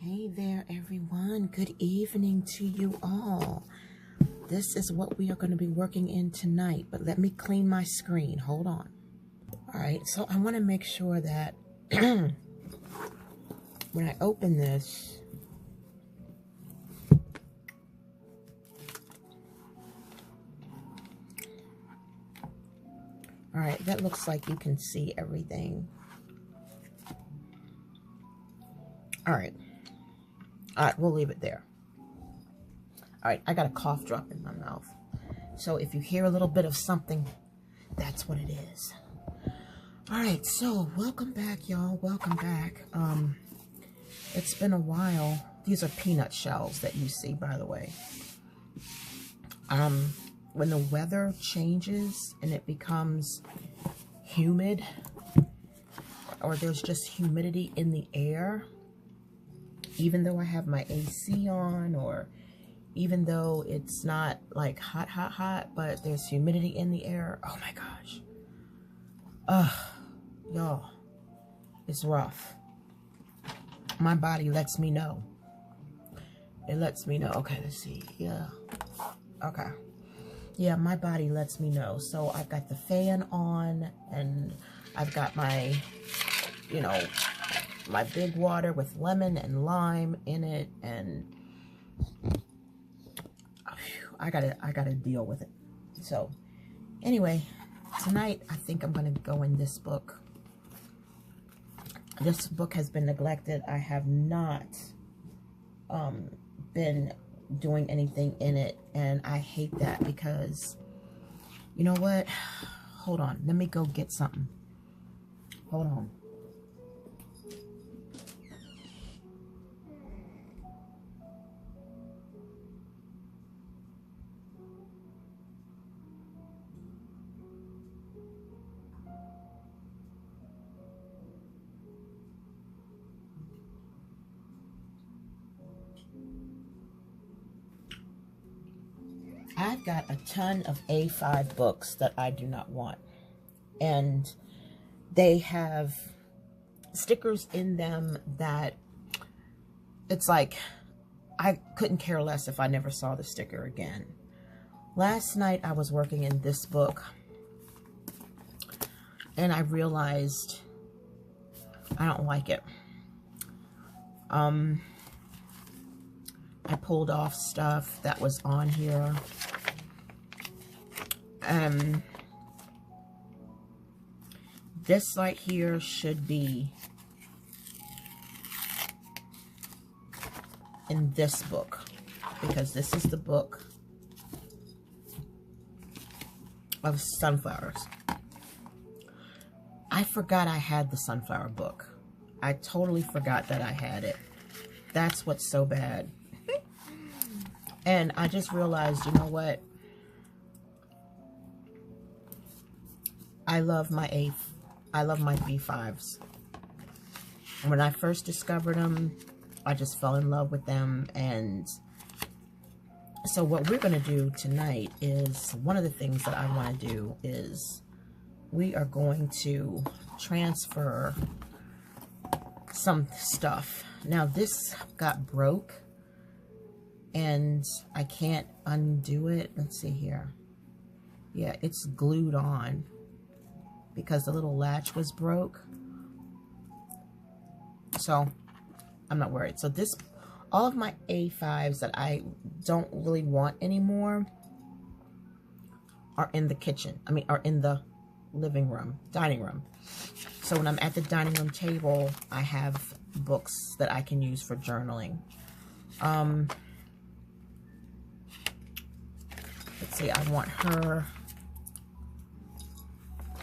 Hey there, everyone. Good evening to you all. This is what we are going to be working in tonight, but let me clean my screen. Hold on. All right, so I want to make sure that when I open this, all right, that looks like you can see everything. All right, we'll leave it there. All right, I got a cough drop in my mouth. So if you hear a little bit of something, that's what it is. All right, so welcome back, y'all. Welcome back. It's been a while. These are peanut shells that you see, by the way. When the weather changes and it becomes humid, or there's just humidity in the air, even though I have my AC on, or even though it's not like hot, but there's humidity in the air. Oh my gosh. Y'all, it's rough. My body lets me know. It lets me know. Okay, let's see. Yeah. Okay. Yeah, my body lets me know. So I've got the fan on, and I've got my, my big water with lemon and lime in it, and I gotta deal with it. So anyway, tonight I think I'm gonna go in this book. This book has been neglected. I have not been doing anything in it, and I hate that because, you know what? Hold on, let me go get something. Hold on. I've got a ton of A5 books that I do not want, and they have stickers in them that it's like I couldn't care less if I never saw the sticker again. Last night I was working in this book, and I realized I don't like it. I pulled off stuff that was on here. This right here should be in this book, because this is the book of sunflowers. I forgot I had the sunflower book. I totally forgot that I had it. That's what's so bad. And I just realized, you know what? I love my B5s. When I first discovered them, I just fell in love with them. And so what we're going to do tonight is, one of the things that I want to do is we are going to transfer some stuff. Now this got broke, and I can't undo it. Let's see here. Yeah, it's glued on because the little latch was broke. So I'm not worried. So this, all of my A5s that I don't really want anymore are in the kitchen. I mean, are in the living room, dining room. So when I'm at the dining room table, I have books that I can use for journaling. Let's see, I want her.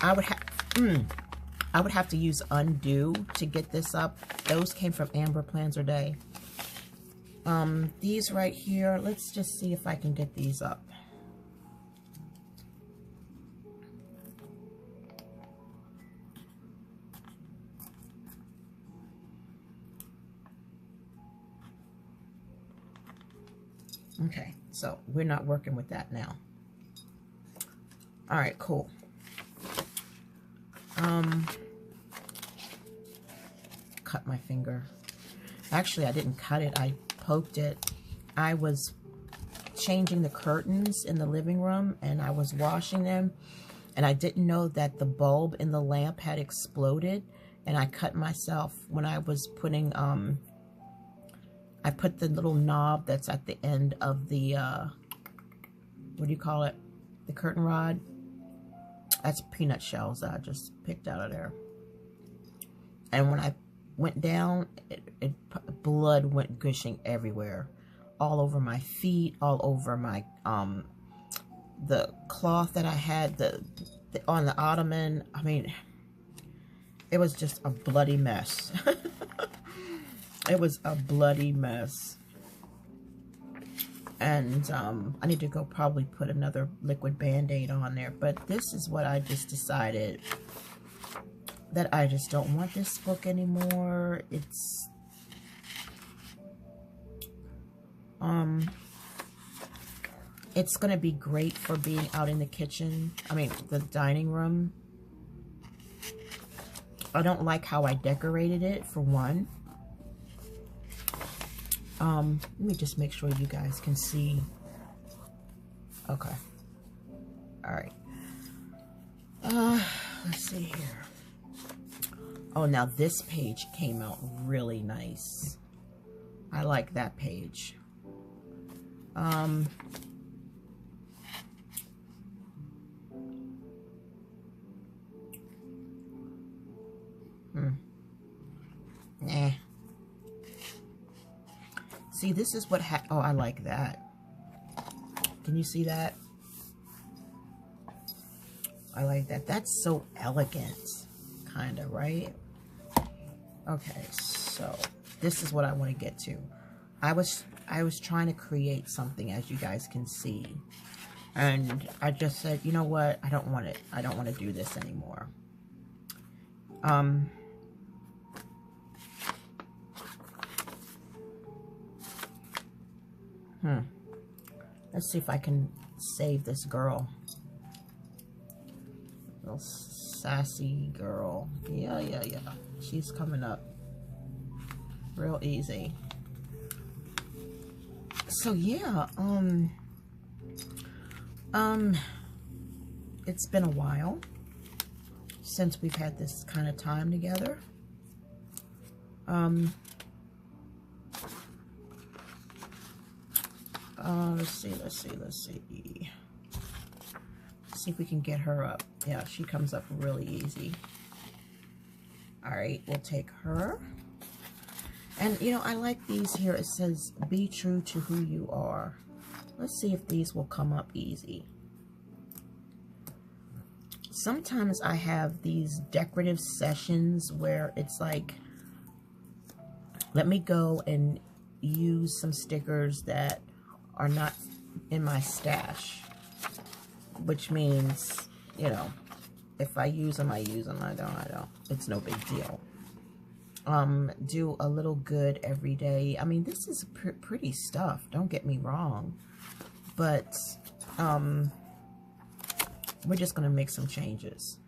I would have to use undo to get this up. Those came from Amber Plans Her Day. These right here, let's just see if I can get these up. Okay, so we're not working with that now. All right, cool. Cut my finger. Actually, I didn't cut it. I poked it. I was changing the curtains in the living room, and I was washing them, and I didn't know that the bulb in the lamp had exploded, and I cut myself when I was putting, I put the little knob that's at the end of the, what do you call it? The curtain rod. That's peanut shells that I just picked out of there. And when I went down, blood went gushing everywhere. All over my feet, all over my, the cloth that I had on the ottoman. I mean, it was just a bloody mess. It was a bloody mess. And I need to go probably put another liquid Band-Aid on there. But this is what I just decided, that I just don't want this book anymore. It's going to be great for being out in the kitchen. I mean, the dining room. I don't like how I decorated it, for one. Let me just make sure you guys can see. Okay. All right. Let's see here. Oh, now this page came out really nice. I like that page. See, this is what oh, I like that. Can you see that? I like that. That's so elegant, kind of, right? Okay, so this is what I want to get to. I was trying to create something, as you guys can see, and I just said, you know what? I don't want it. I don't want to do this anymore. Let's see if I can save this girl. Little sassy girl. Yeah. She's coming up real easy. So yeah, it's been a while since we've had this kind of time together. Let's see. See if we can get her up. Yeah, she comes up really easy. All right, we'll take her. And, you know, I like these here. It says, be true to who you are. Let's see if these will come up easy. Sometimes I have these decorative sessions where it's like, let me go and use some stickers that are not in my stash, which means, you know, if I use them, I use them. I don't. It's no big deal. Do a little good every day. I mean, this is pretty stuff. Don't get me wrong, but we're just gonna make some changes.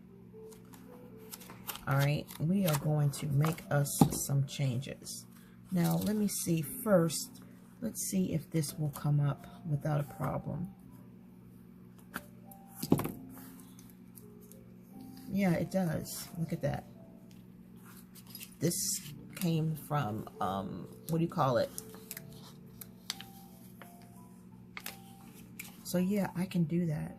All right, we are going to make us some changes. Now, let me see first. Let's see if this will come up without a problem. Yeah, it does. Look at that. This came from, what do you call it? So yeah, I can do that.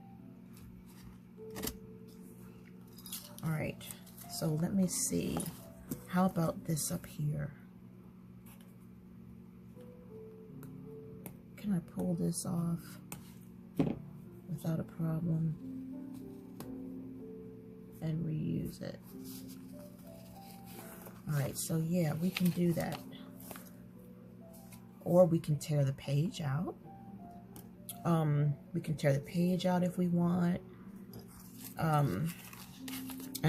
All right, so let me see. How about this up here? Can I pull this off without a problem and reuse it? All right, so yeah, we can do that. Or we can tear the page out. We can tear the page out if we want. And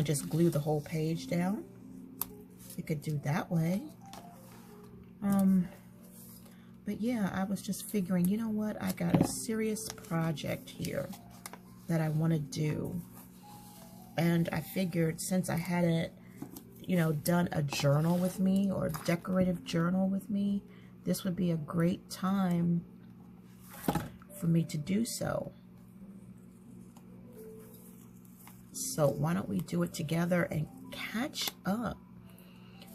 just glue the whole page down. You could do that way. But yeah, I was just figuring, you know what? I got a serious project here that I want to do. And I figured since I had it, you know, done a journal with me or decorative journal with me, this would be a great time for me to do so. So why don't we do it together and catch up?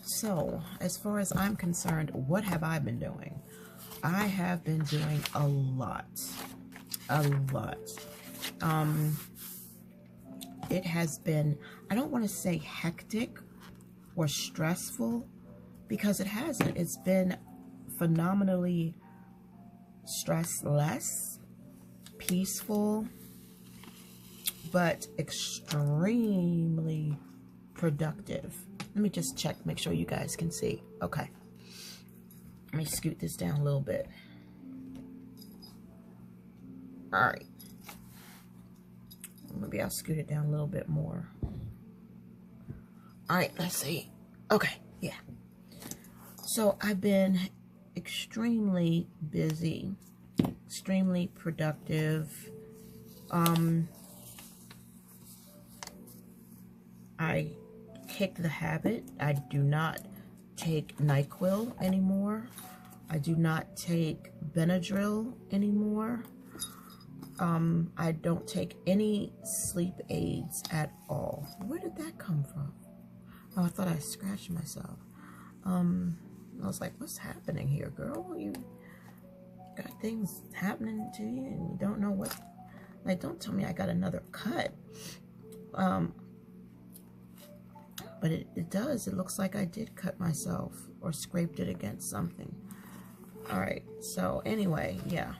So as far as I'm concerned, what have I been doing? I have been doing a lot. It has been, I don't want to say hectic or stressful, because it hasn't. It's been phenomenally stressless, peaceful, but extremely productive. Let me just check, make sure you guys can see. Okay. Let me scoot this down a little bit. All right. Maybe I'll scoot it down a little bit more. All right, let's see. Okay, yeah. So I've been extremely busy, extremely productive. I kicked the habit. I do not take NyQuil anymore. I do not take Benadryl anymore. I don't take any sleep aids at all. Where did that come from? Oh, I thought I scratched myself. I was like, what's happening here, girl? You got things happening to you and you don't know what. Like, don't tell me I got another cut. But it does. It looks like I did cut myself or scraped it against something. All right. So anyway, yeah.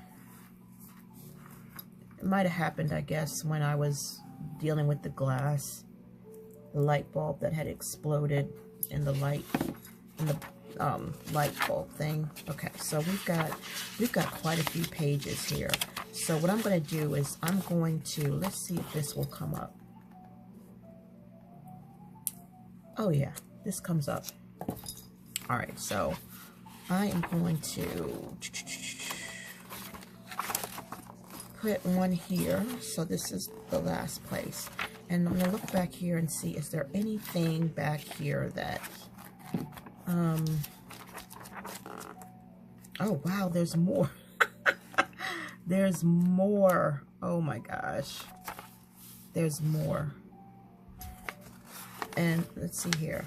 It might have happened, I guess, when I was dealing with the glass, the light bulb that had exploded in the light bulb thing. Okay, so we've got quite a few pages here. So what I'm going to do is I'm going to, let's see if this will come up. Oh yeah, this comes up. All right, so I am going to put one here. So this is the last place. And I'm gonna look back here and see, is there anything back here that, oh wow, there's more. There's more. Oh my gosh. There's more. And let's see here.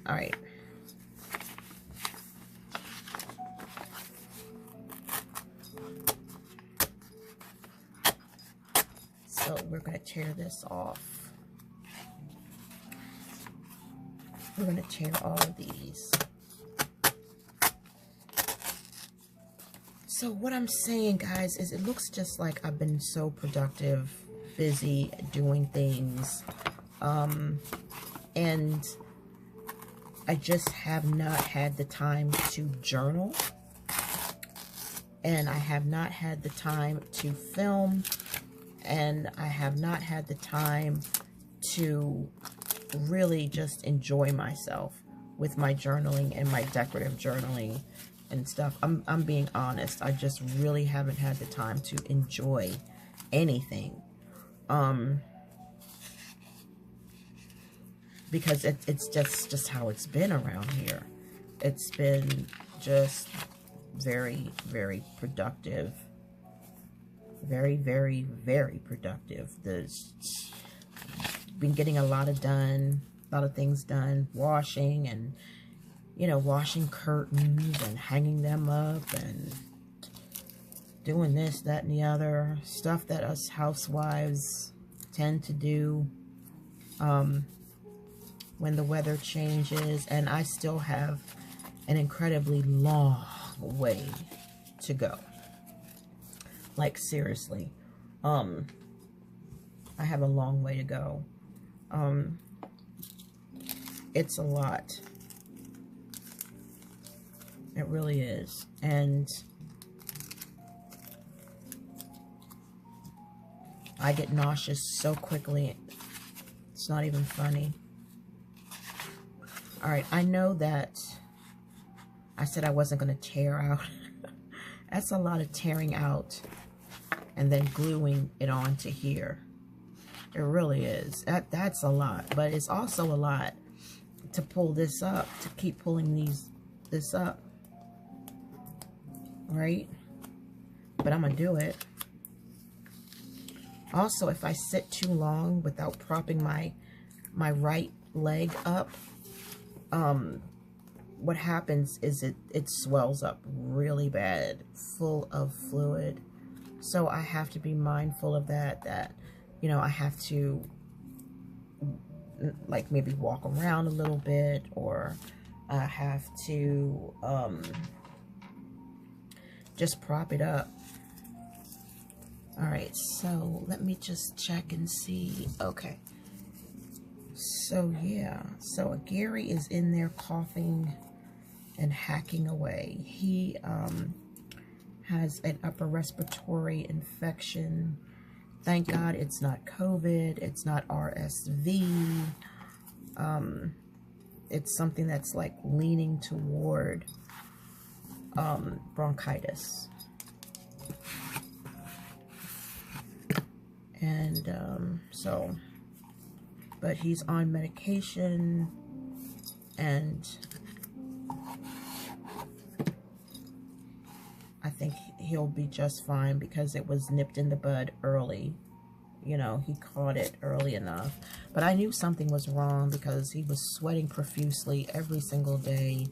All right. So we're going to tear this off. We're going to tear all of these. So what I'm saying, guys, is it looks just like I've been so productive, busy, doing things. And I just have not had the time to journal. And I have not had the time to film. And I have not had the time to really just enjoy myself with my journaling and my decorative journaling and stuff. I'm being honest. I just really haven't had the time to enjoy anything. Because it's just how it's been around here. It's been just very, very productive. Very, very, very productive. Been getting a lot of things done. Washing and, you know, washing curtains and hanging them up and doing this, that, and the other. Stuff that us housewives tend to do when the weather changes. And I still have an incredibly long way to go. Like, seriously, I have a long way to go. It's a lot. It really is. And I get nauseous so quickly. It's not even funny. All right, I know that I said I wasn't going to tear out. That's a lot of tearing out and then gluing it onto here. It really is. That's a lot, but it's also a lot to pull this up, to keep pulling this up, right? But I'm gonna do it. Also, if I sit too long without propping my right leg up, what happens is it swells up really bad, full of fluid. So I have to be mindful of that, you know, I have to like maybe walk around a little bit, or I have to just prop it up. All right, so let me just check and see. Okay. So yeah, so Gary is in there coughing and hacking away. He has an upper respiratory infection. Thank God it's not COVID, it's not RSV. It's something that's like leaning toward bronchitis. And so, but he's on medication, and I think he'll be just fine because it was nipped in the bud early. You know, he caught it early enough. But I knew something was wrong because he was sweating profusely every single day.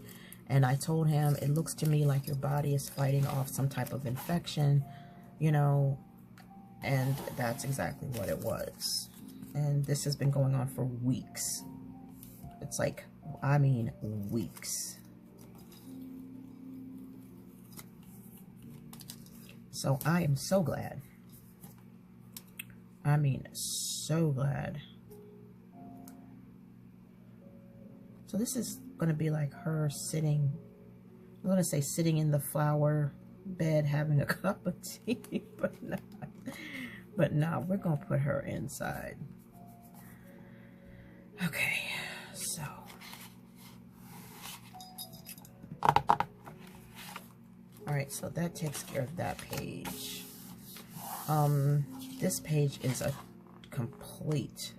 And I told him, it looks to me like your body is fighting off some type of infection, you know, and that's exactly what it was. And this has been going on for weeks. It's like, I mean, weeks. So I am so glad. I mean, so glad. So this is going to be like her sitting, I'm going to say sitting in the flower bed having a cup of tea, but no, we're going to put her inside. Okay, so. All right, so that takes care of that page. This page is a complete.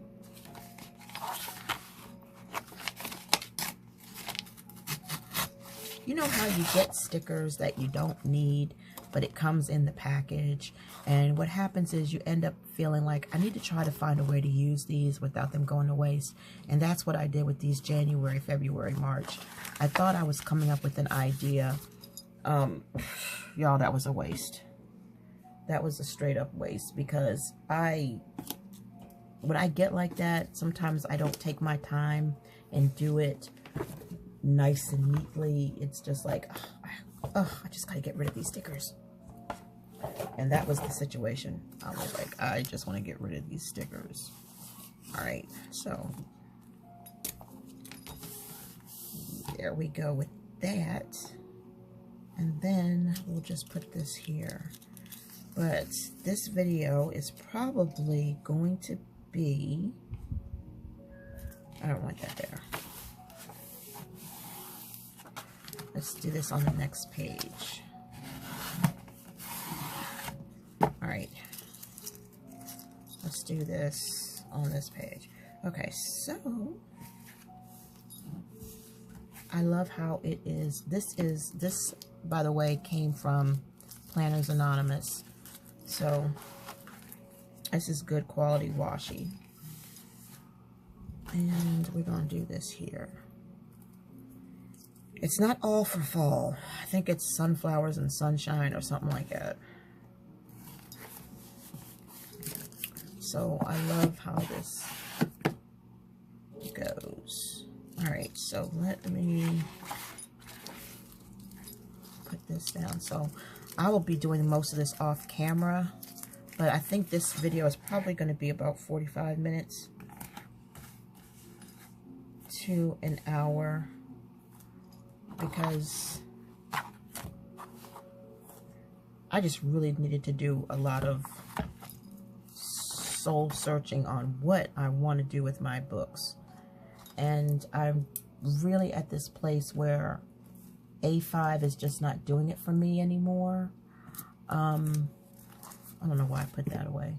You know how you get stickers that you don't need, but it comes in the package, and what happens is you end up feeling like, I need to try to find a way to use these without them going to waste. And that's what I did with these January, February, March. I thought I was coming up with an idea. Y'all, that was a waste. That was a straight up waste, because when I get like that, sometimes I don't take my time and do it nice and neatly. It's just like, I just gotta get rid of these stickers. And that was the situation. I was like, I just want to get rid of these stickers. All right, so there we go with that. And then we'll just put this here. But this video is probably going to be, I don't want that there. Let's do this on the next page. All right. Let's do this on this page. Okay, so I love how it is. This, by the way, came from Planners Anonymous. So this is good quality washi. And we're going to do this here. It's not all for fall. I think it's sunflowers and sunshine or something like that. So I love how this goes. All right, so let me put this down. So I will be doing most of this off camera, but I think this video is probably going to be about 45 minutes to an hour, because I just really needed to do a lot of soul searching on what I want to do with my books. And I'm really at this place where A5 is just not doing it for me anymore. I don't know why I put that away.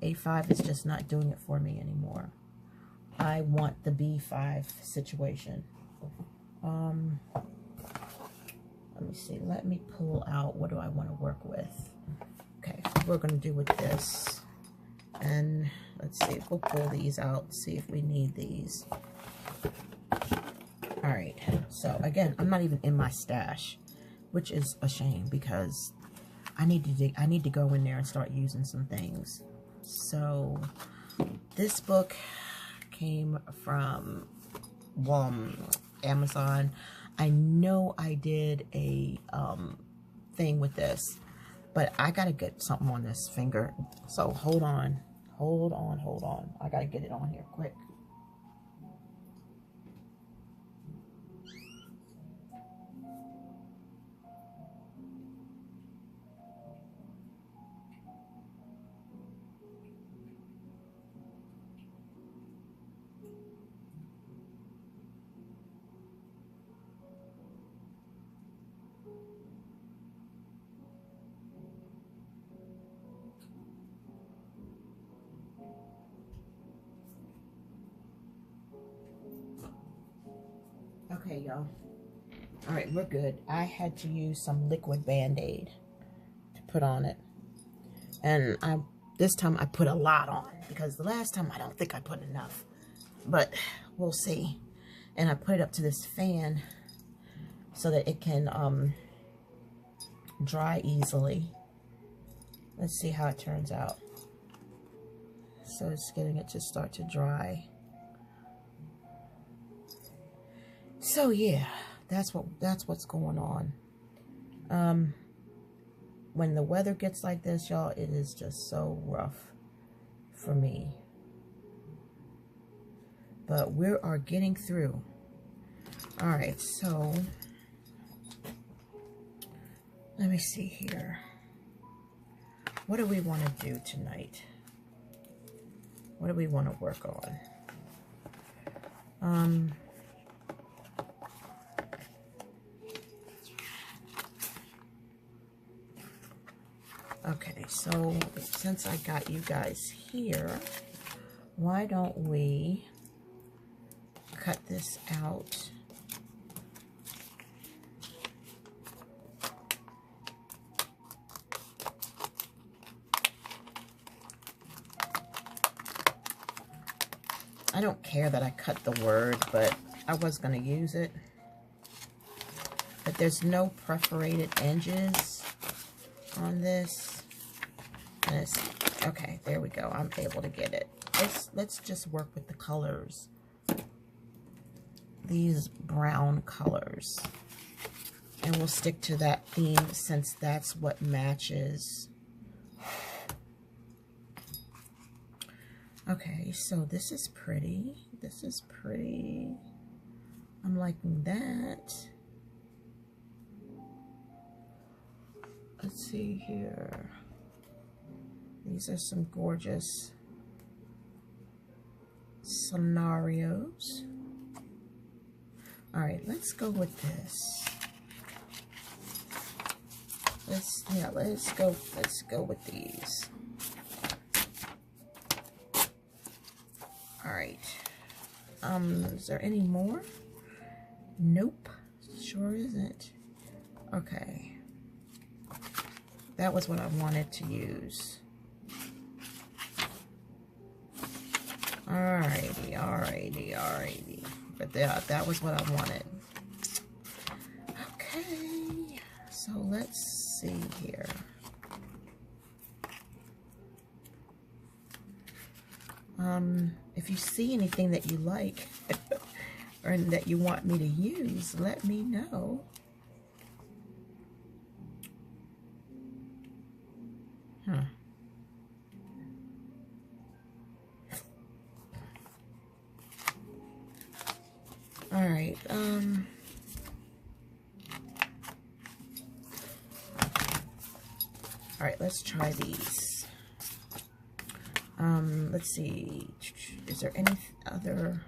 A5 is just not doing it for me anymore. I want the B5 situation. Let me see. Let me pull out. What do I want to work with? Okay, we're going to do with this. And let's see. We'll pull these out. See if we need these. All right. So again, I'm not even in my stash, which is a shame because I need to go in there and start using some things. So this book came from Amazon. I know I did a thing with this, but I gotta get something on this finger. So hold on. I gotta get it on here quick. Okay, y'all. All right, we're good. I had to use some liquid Band-Aid to put on it. And this time I put a lot on because the last time I don't think I put enough. But we'll see. And I put it up to this fan so that it can dry easily. Let's see how it turns out. So it's getting it to start to dry. So yeah, that's what's going on. When the weather gets like this, y'all, it is just so rough for me. But we are getting through. All right, so let me see here. What do we want to do tonight? What do we want to work on? Okay, so since I got you guys here, why don't we cut this out? I don't care that I cut the word, but I was going to use it. But there's no perforated edges on this. And it's, okay, there we go. I'm able to get it. Let's just work with the colors. These brown colors. And we'll stick to that theme since that's what matches. Okay, so this is pretty. This is pretty. I'm liking that. Let's see here. These are some gorgeous scenarios. All right, let's go with this. Let's go with these. All right. Is there any more? Nope. Sure isn't. Okay. That was what I wanted to use. Alrighty. But that was what I wanted. Okay. So let's see here. If you see anything that you like or that you want me to use, let me know. All right. All right, let's try these. Let's see. Is there any other?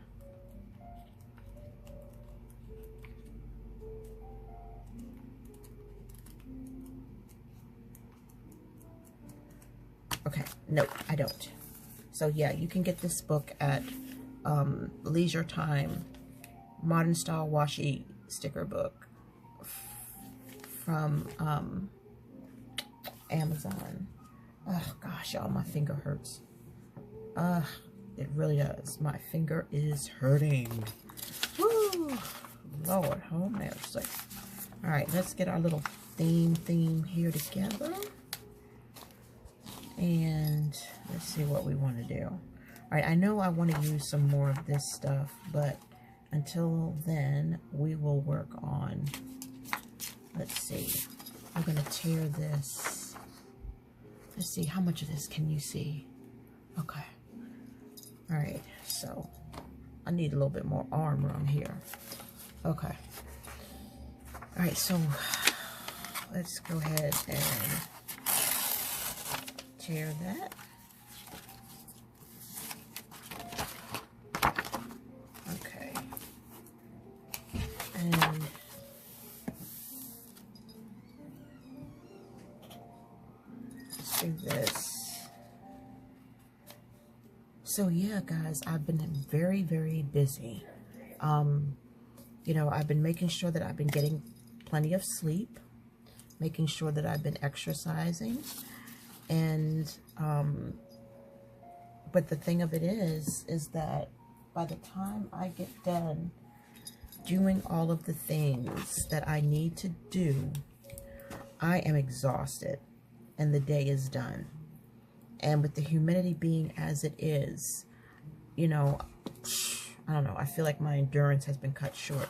Okay, nope, I don't. So yeah, you can get this book at Leisure Time, Modern Style Washi Sticker Book from Amazon. Oh gosh, y'all, my finger hurts. It really does. My finger is hurting. Woo! Lord, oh mercy. All right, let's get our little theme here together. And let's see what we want to do. All right, I know I want to use some more of this stuff, but until then, we will work on, let's see. I'm going to tear this. Let's see, how much of this can you see? Okay. All right, so I need a little bit more arm room here. Okay. All right, so let's go ahead and tear that. Okay. And let's do this. So yeah, guys, I've been very, very busy. You know, I've been making sure that I've been getting plenty of sleep, making sure that I've been exercising, and but the thing of it is that by the time I get done doing all of the things that I need to do, I am exhausted and the day is done. And with the humidity being as it is, you know, I don't know, I feel like my endurance has been cut short.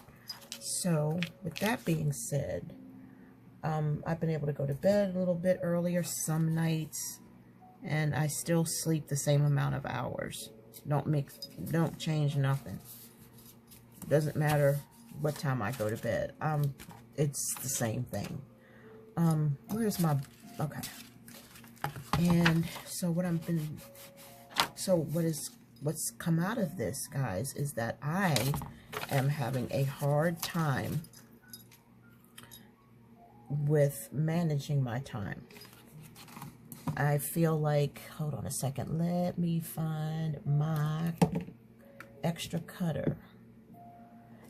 So with that being said, I've been able to go to bed a little bit earlier some nights, and I still sleep the same amount of hours. Don't change nothing. Doesn't matter what time I go to bed. It's the same thing. Where's my, okay. And so what's come out of this, guys, is that I am having a hard time with managing my time. I feel like, hold on a second, let me find my extra cutter.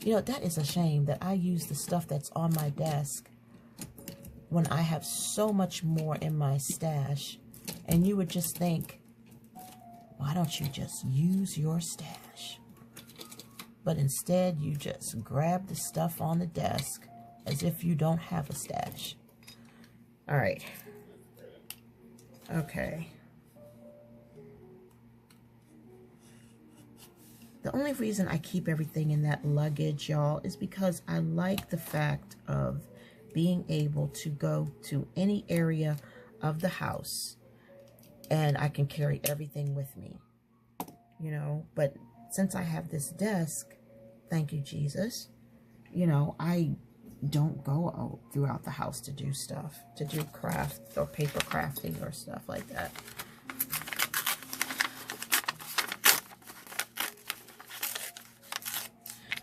You know, that is a shame that I use the stuff that's on my desk when I have so much more in my stash. And you would just think, why don't you just use your stash? But instead, you just grab the stuff on the desk as if you don't have a stash. All right. Okay. The only reason I keep everything in that luggage, y'all, is because I like the fact of being able to go to any area of the house and I can carry everything with me, you know. But since I have this desk, thank you, Jesus, you know, I don't go out throughout the house to do stuff, to do craft or paper crafting or stuff like that.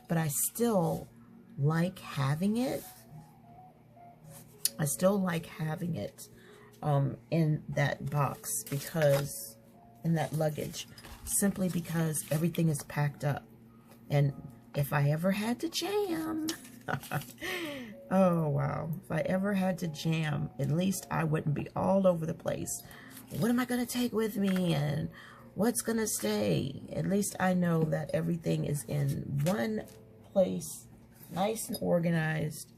But I still like having it. I still like having it in that box, because in that luggage, simply because everything is packed up. And if I ever had to jam, oh wow, if I ever had to jam, at least I wouldn't be all over the place. What am I going to take with me and what's going to stay? At least I know that everything is in one place, nice and organized,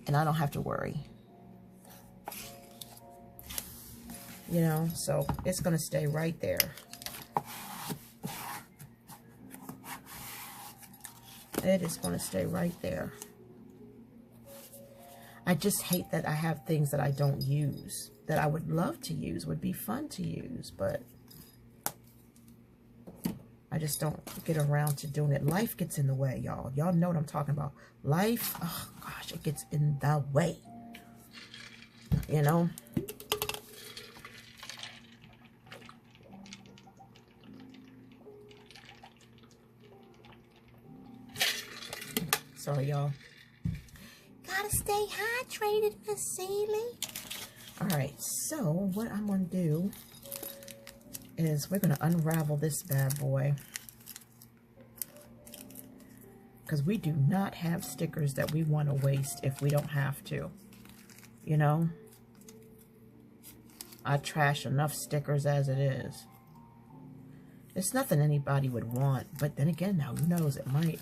and I don't have to worry. You know, so it's going to stay right there. It is going to stay right there. I just hate that I have things that I don't use, that I would love to use, would be fun to use, but I just don't get around to doing it. Life gets in the way, y'all. Y'all know what I'm talking about. Life, oh gosh, it gets in the way. You know? Sorry, y'all. Gotta stay hydrated, Miss Seeley. All right, so what I'm going to do is we're going to unravel this bad boy. Because we do not have stickers that we want to waste if we don't have to. You know? I trash enough stickers as it is. It's nothing anybody would want. But then again, now who knows? It might.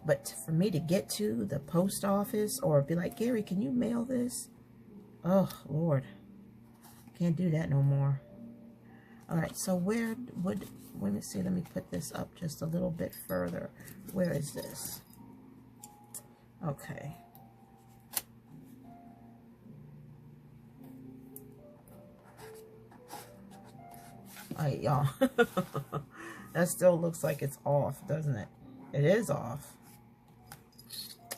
But for me to get to the post office or be like, Gary, can you mail this? Oh, Lord. Can't do that no more. All right, so where would, let me see, let me put this up just a little bit further. Where is this? Okay. All right, y'all. That still looks like it's off, doesn't it? It is off.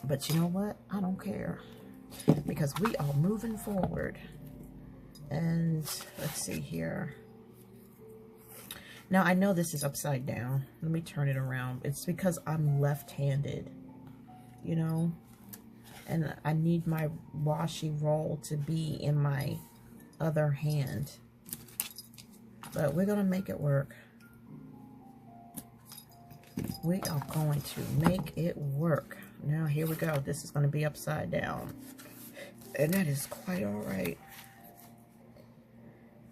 But you know what? I don't care. Because we are moving forward. And let's see here. Now, I know this is upside down. Let me turn it around. It's because I'm left-handed, you know? And I need my washi roll to be in my other hand. But we're going to make it work. We are going to make it work. Now, here we go. This is going to be upside down. And that is quite all right.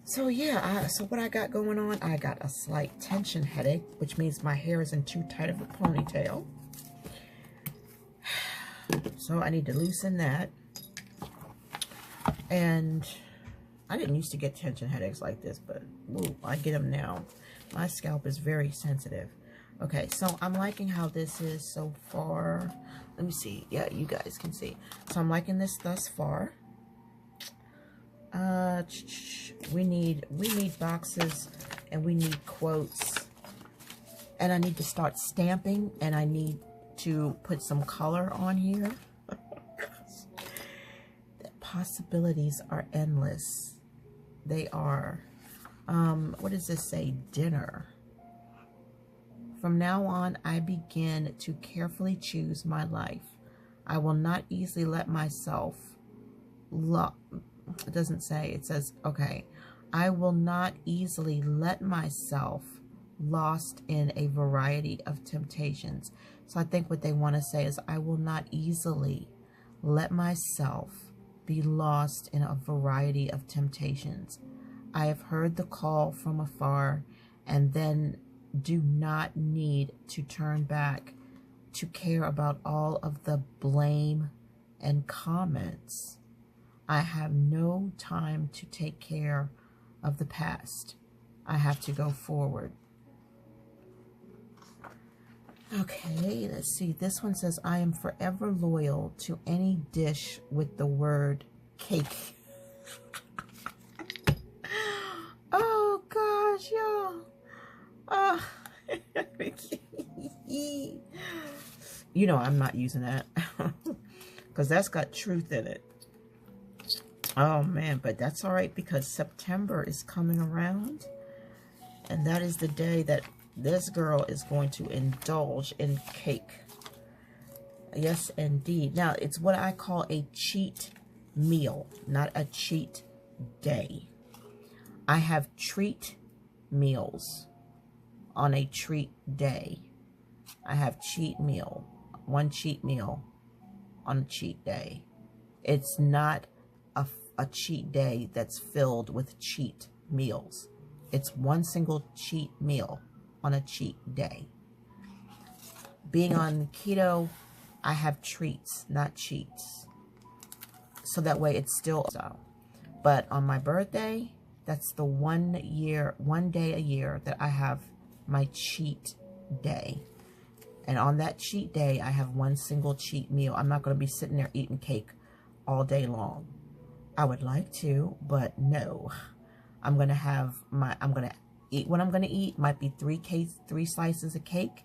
So yeah, so what I got going on, I got a slight tension headache, which means my hair is in too tight of a ponytail. So I need to loosen that. And I didn't used to get tension headaches like this, but ooh, I get them now. My scalp is very sensitive. Okay, so I'm liking how this is so far. Let me see. Yeah, you guys can see. So I'm liking this thus far. We need boxes and we need quotes, and I need to start stamping, and I need to put some color on here. The possibilities are endless. They are. What does this say? Dinner. From now on, I begin to carefully choose my life. I will not easily let myself it doesn't say. It says, okay, I will not easily let myself lost in a variety of temptations. So I think what they want to say is, I will not easily let myself be lost in a variety of temptations. I have heard the call from afar and then do not need to turn back to care about all of the blame and comments. I have no time to take care of the past. I have to go forward. Okay, let's see. This one says, I am forever loyal to any dish with the word cake. Oh, gosh, y'all. You know I'm not using that. Because that's got truth in it. Oh, man, but that's all right, because September is coming around. And that is the day that this girl is going to indulge in cake. Yes, indeed. Now, it's what I call a cheat meal, not a cheat day. I have treat meals on a treat day. I have cheat meal, one cheat meal on a cheat day. It's not a cheat day that's filled with cheat meals. It's one single cheat meal on a cheat day. Being on keto, I have treats, not cheats. So that way it's still so. But on my birthday, that's the 1 day a year that I have my cheat day. And on that cheat day, I have one single cheat meal. I'm not going to be sitting there eating cake all day long. I would like to, but no. I'm going to eat what I'm going to eat. Might be 3 slices of cake.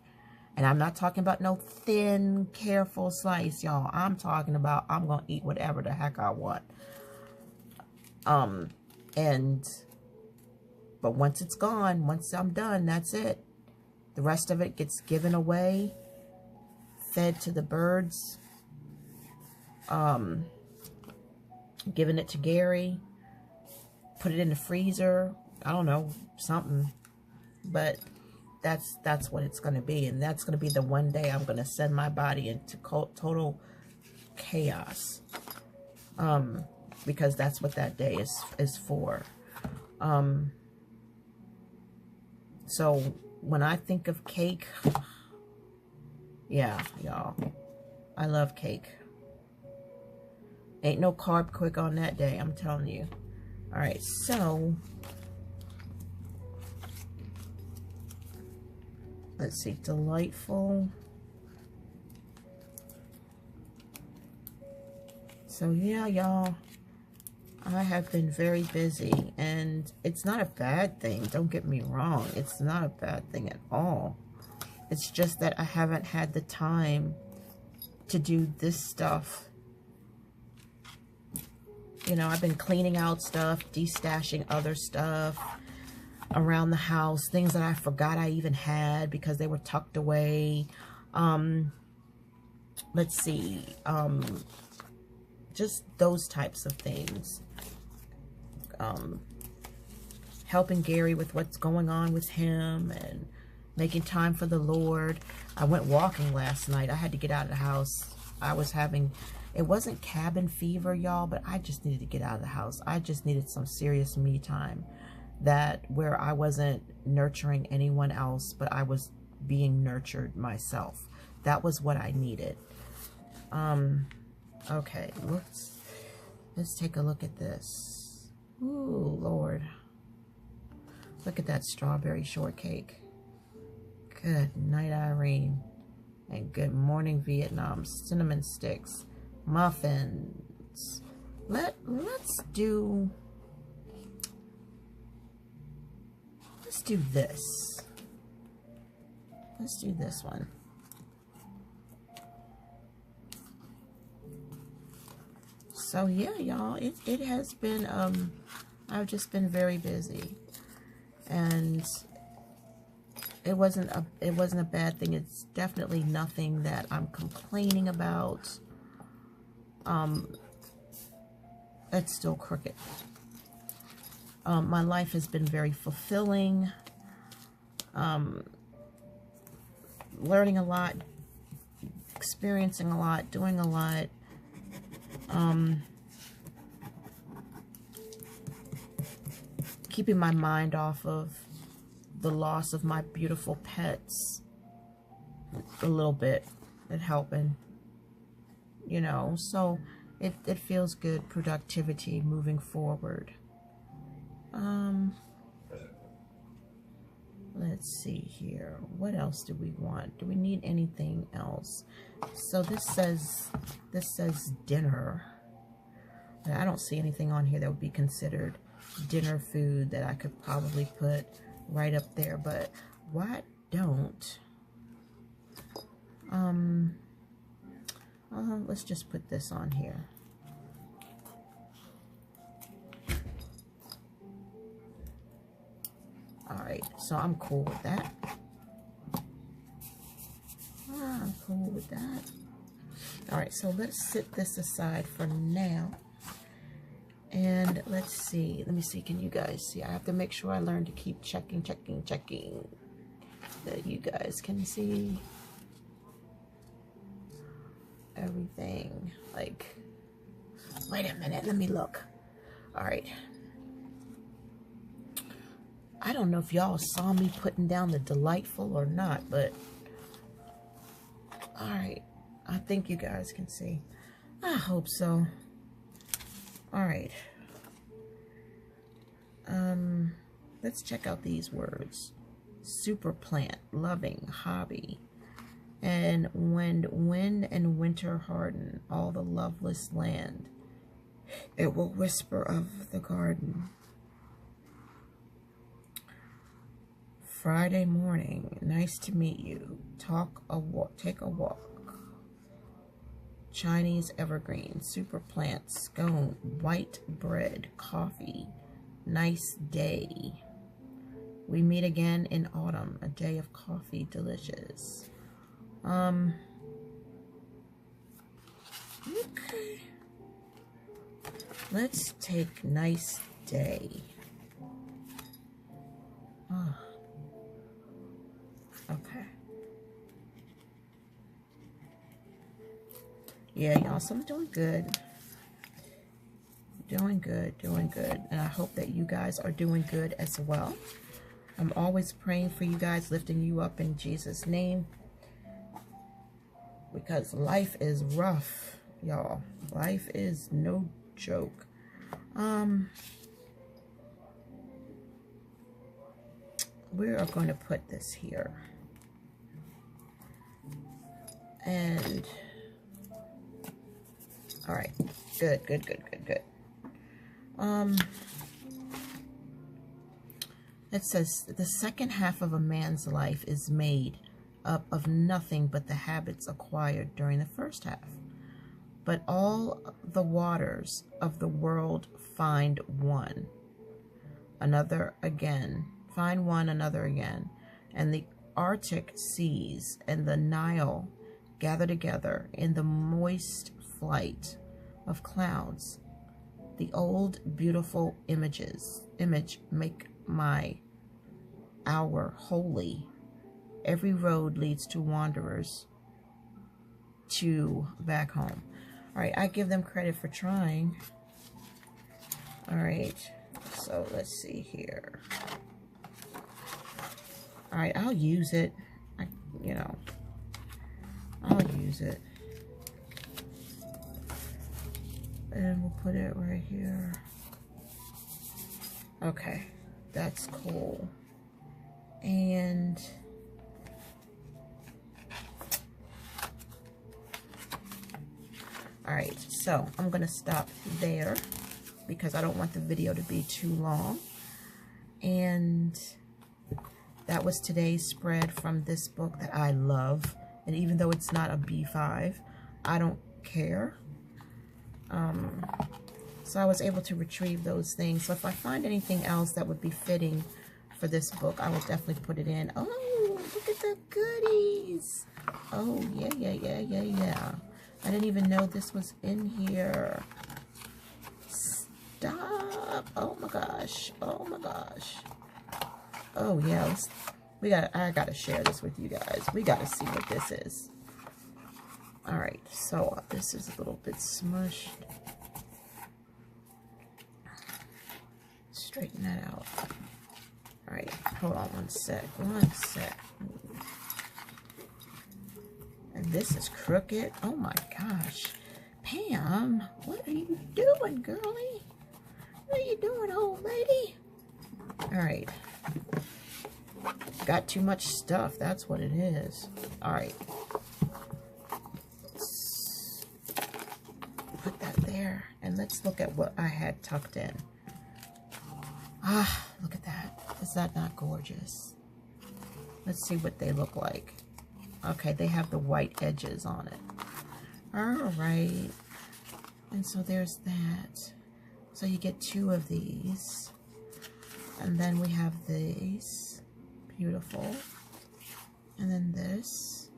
And I'm not talking about no thin, careful slice, y'all. I'm talking about I'm going to eat whatever the heck I want. But once it's gone, once I'm done, that's it. The rest of it gets given away, fed to the birds, Giving it to Gary, put it in the freezer, I don't know, something. But that's what it's going to be. And that's going to be the one day I'm going to send my body into total chaos. Because that's what that day is for. So when I think of cake, yeah, y'all, I love cake. Ain't no carb quick on that day, I'm telling you. All right, so let's see, delightful. So yeah, y'all, I have been very busy, and it's not a bad thing. Don't get me wrong. It's not a bad thing at all. It's just that I haven't had the time to do this stuff. You know, I've been cleaning out stuff, destashing other stuff around the house, things that I forgot I even had because they were tucked away. Let's see, just those types of things. Helping Gary with what's going on with him and making time for the Lord. I went walking last night. I had to get out of the house. I was having, it wasn't cabin fever, y'all, but I just needed to get out of the house. I just needed some serious me time, where I wasn't nurturing anyone else, but I was being nurtured myself. That was what I needed. Okay, let's take a look at this. Ooh, Lord. Look at that strawberry shortcake. Good night, Irene. And good morning, Vietnam. Cinnamon sticks. Muffins. Let's do this. Let's do this one. So yeah, y'all, it has been, I've just been very busy, and it wasn't a bad thing. It's definitely nothing that I'm complaining about. It's still crooked. My life has been very fulfilling, learning a lot, experiencing a lot, doing a lot. Keeping my mind off of the loss of my beautiful pets a little bit and helping, you know, so it feels good. Productivity moving forward. Let's see here. What else do we want? Do we need anything else? So this says dinner. I don't see anything on here that would be considered dinner food that I could probably put right up there, but why don't let's just put this on here. All right, so I'm cool with that. I'm cool with that. All right, so let's set this aside for now. And let's see. Let me see. Can you guys see? I have to make sure I learn to keep checking that you guys can see everything. Like, wait a minute. Let me look. All right. I don't know if y'all saw me putting down the delightful or not, but all right. I think you guys can see. I hope so. All right. Let's check out these words. Super plant, loving, hobby. And when wind and winter harden all the loveless land, it will whisper of the garden. Friday morning, nice to meet you. Take a walk. Chinese evergreen, super plant, scone, white bread, coffee, nice day. We meet again in autumn, a day of coffee, delicious. Okay. Let's take nice day. Oh. Okay. Yeah, y'all, so I'm doing good. Doing good, doing good. And I hope that you guys are doing good as well. I'm always praying for you guys, lifting you up in Jesus' name. Because life is rough, y'all. Life is no joke. We are going to put this here. And, all right. Good, good, good, good, good. It says, the second half of a man's life is made up of nothing but the habits acquired during the first half. But all the waters of the world find one, another again, find one another again, and the Arctic seas and the Nile gather together in the moist flight of clouds. The old beautiful image make my hour holy. Every road leads to wanderers to back home. All right, I give them credit for trying. All right, so let's see here. All right, I'll use it. I'll use it. And we'll put it right here. Okay, that's cool. And all right, so I'm gonna stop there because I don't want the video to be too long. And that was today's spread from this book that I love. And even though it's not a B5, I don't care. So I was able to retrieve those things. So if I find anything else that would be fitting for this book, I will definitely put it in. Oh, look at the goodies. Oh, yeah, yeah, yeah, yeah, yeah. I didn't even know this was in here. Stop. Oh my gosh. Oh my gosh. Oh yeah, I gotta share this with you guys. We gotta see what this is. All right, so this is a little bit smushed. Straighten that out. All right, hold on one sec. One sec. And this is crooked. Oh my gosh. Pam, what are you doing, girlie? What are you doing, old lady? All right. Got too much stuff. That's what it is. All right. Let's put that there. And let's look at what I had tucked in. Ah, look at that. Is that not gorgeous? Let's see what they look like. Okay, they have the white edges on it. All right. And so there's that. So you get two of these. And then we have these. Beautiful. And then this.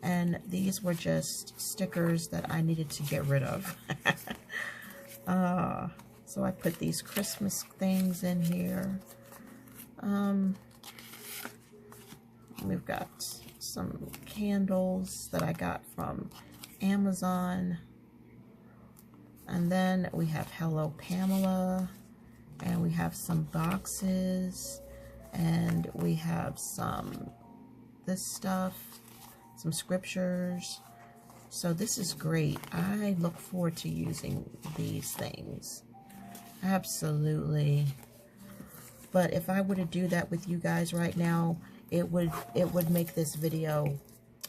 And these were just stickers that I needed to get rid of. So I put these Christmas things in here. We've got some candles that I got from Amazon. And then we have Hello Pamela. And we have some boxes. And we have some this stuff. Some scriptures. So this is great. I look forward to using these things. Absolutely. But if I were to do that with you guys right now, it would make this video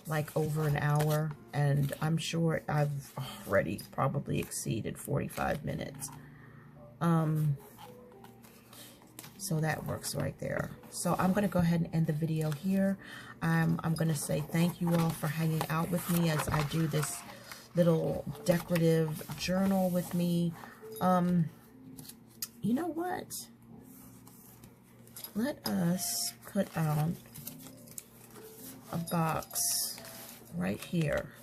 like over an hour, and I'm sure I've already probably exceeded 45 minutes. So that works right there. So I'm going to go ahead and end the video here. I'm going to say thank you all for hanging out with me as I do this little decorative journal with me. You know what? Let us put out a box right here.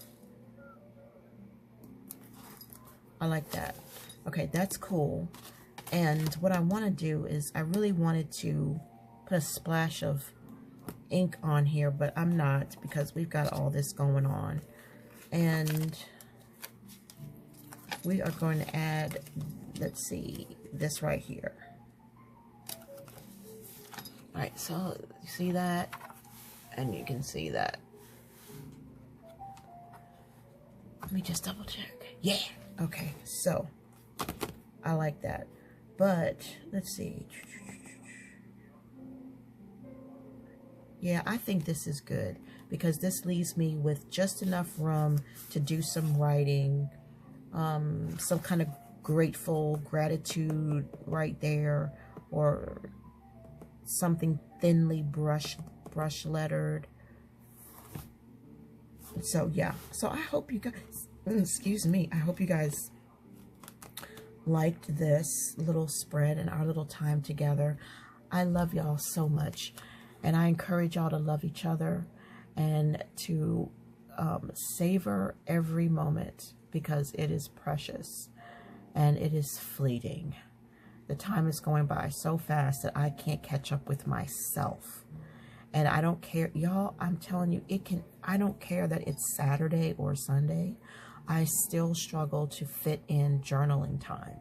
I like that. Okay, that's cool. And what I want to do is I really wanted to put a splash of ink on here, but I'm not because we've got all this going on. And we are going to add, let's see, this right here. All right, so you see that? And you can see that. Let me just double check. Yeah. Okay, so I like that. But let's see. Yeah, I think this is good because this leaves me with just enough room to do some writing, some kind of gratitude right there, or something thinly brush lettered. So yeah, so I hope you guys, excuse me, I hope you guys liked this little spread and our little time together. I love y'all so much, and I encourage y'all to love each other and to savor every moment because it is precious and it is fleeting. The time is going by so fast that I can't catch up with myself. And I don't care, y'all, I'm telling you, I don't care that it's Saturday or Sunday. I still struggle to fit in journaling time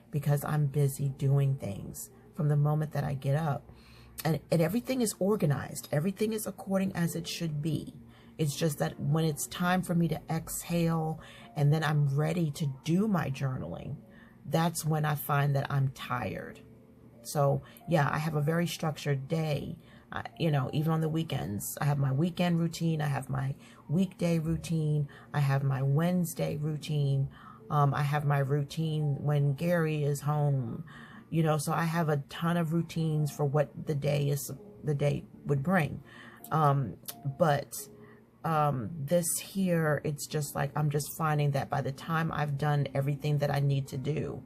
because I'm busy doing things from the moment that I get up. And everything is organized. Everything is according as it should be. It's just that when it's time for me to exhale and then I'm ready to do my journaling, that's when I find that I'm tired. So yeah, I have a very structured day. You know, even on the weekends, I have my weekend routine. I have my weekday routine. I have my Wednesday routine. I have my routine when Gary is home. You know, so I have a ton of routines for what the day would bring. This here, it's just like, I'm just finding that by the time I've done everything that I need to do,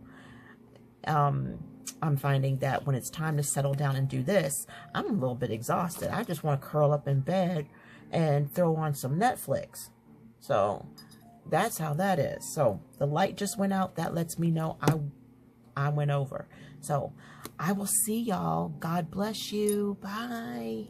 I'm finding that when it's time to settle down and do this, I'm a little bit exhausted. I just want to curl up in bed and throw on some Netflix. So that's how that is. So the light just went out. That lets me know I went over. So I will see y'all. God bless you. Bye.